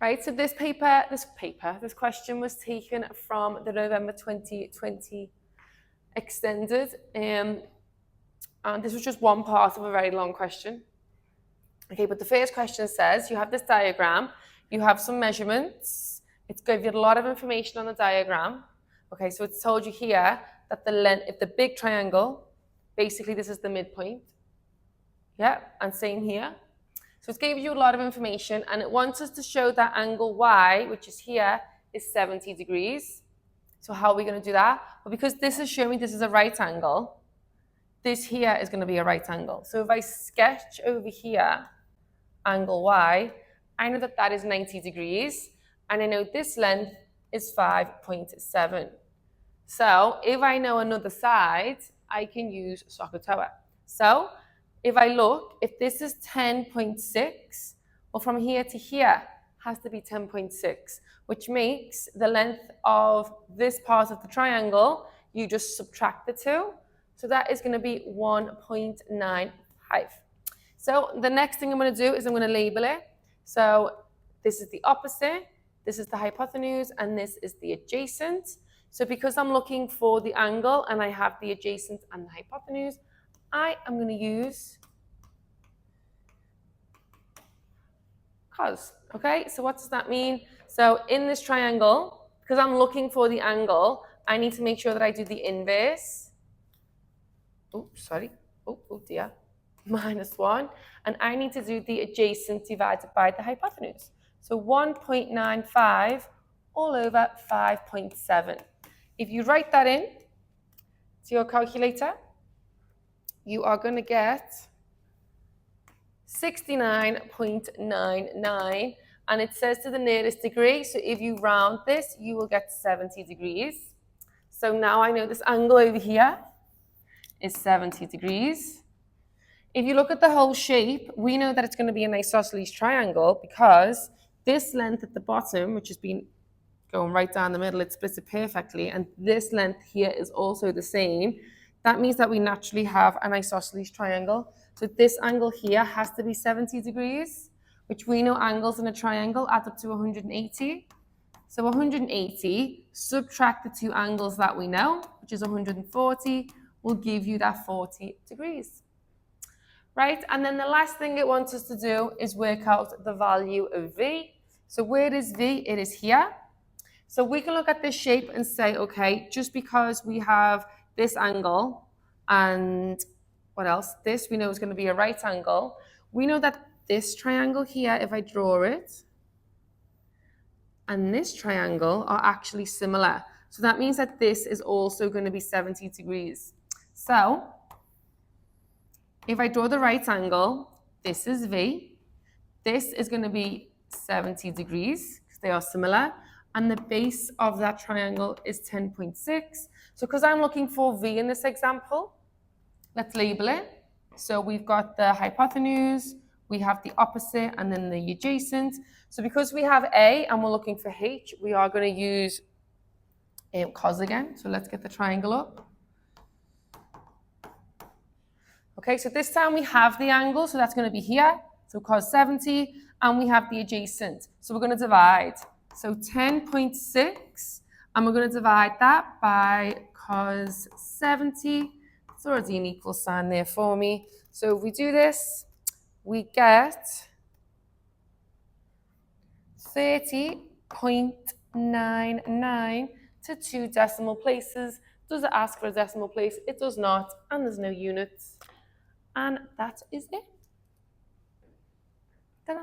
right? So this question was taken from the November 2020 extended, and this was just one part of a very long question. Okay, but the first question says, you have this diagram, you have some measurements, it's given you a lot of information on the diagram. Okay, so it's told you here that the length, if the big triangle, basically this is the midpoint. Yeah, and same here. So it's giving you a lot of information, and it wants us to show that angle Y, which is here, is 70 degrees. So how are we going to do that? Well, because this is showing this is a right angle, this here is going to be a right angle. So if I sketch over here, angle Y, I know that that is 90 degrees, and I know this length is 5.7. So if I know another side, I can use SOHCAHTOA. So if I look, if this is 10.6, well, from here to here has to be 10.6, which makes the length of this part of the triangle, you just subtract the two. So that is going to be 1.95. So the next thing I'm going to do is I'm going to label it. So this is the opposite, this is the hypotenuse, and this is the adjacent. So because I'm looking for the angle and I have the adjacent and the hypotenuse, I am going to use cos. Okay, so what does that mean? So in this triangle, because I'm looking for the angle, I need to make sure that I do the inverse. Oh, sorry. Oh dear. -1. And I need to do the adjacent divided by the hypotenuse. So 1.95 all over 5.7. If you write that in to your calculator, you are going to get 69.99, and it says to the nearest degree. So if you round this, you will get 70 degrees. So now I know this angle over here is 70 degrees. If you look at the whole shape, we know that it's going to be an isosceles triangle because this length at the bottom, which has been going right down the middle, it splits it perfectly, and this length here is also the same. That means that we naturally have an isosceles triangle. So this angle here has to be 70 degrees, which we know angles in a triangle add up to 180. So 180, subtract the two angles that we know, which is 140, will give you that 40 degrees. Right, and then the last thing it wants us to do is work out the value of V. So where is V? It is here. So we can look at this shape and say, okay, just because we have this angle and what else? This we know is going to be a right angle. We know that this triangle here, if I draw it, and this triangle are actually similar. So that means that this is also going to be 70 degrees. So if I draw the right angle, this is V. This is going to be 70 degrees because they are similar. And the base of that triangle is 10.6. So because I'm looking for V in this example, let's label it. So we've got the hypotenuse, we have the opposite, and then the adjacent. So because we have A and we're looking for H, we are going to use cos again. So let's get the triangle up. Okay, so this time we have the angle, so that's going to be here. So cos 70, and we have the adjacent. So we're going to divide. So 10.6, and we're going to divide that by cos 70. It's already an equal sign there for me. So if we do this, we get 30.99 to 2 decimal places. Does it ask for a decimal place? It does not, and there's no units. And that is it. Ta-da!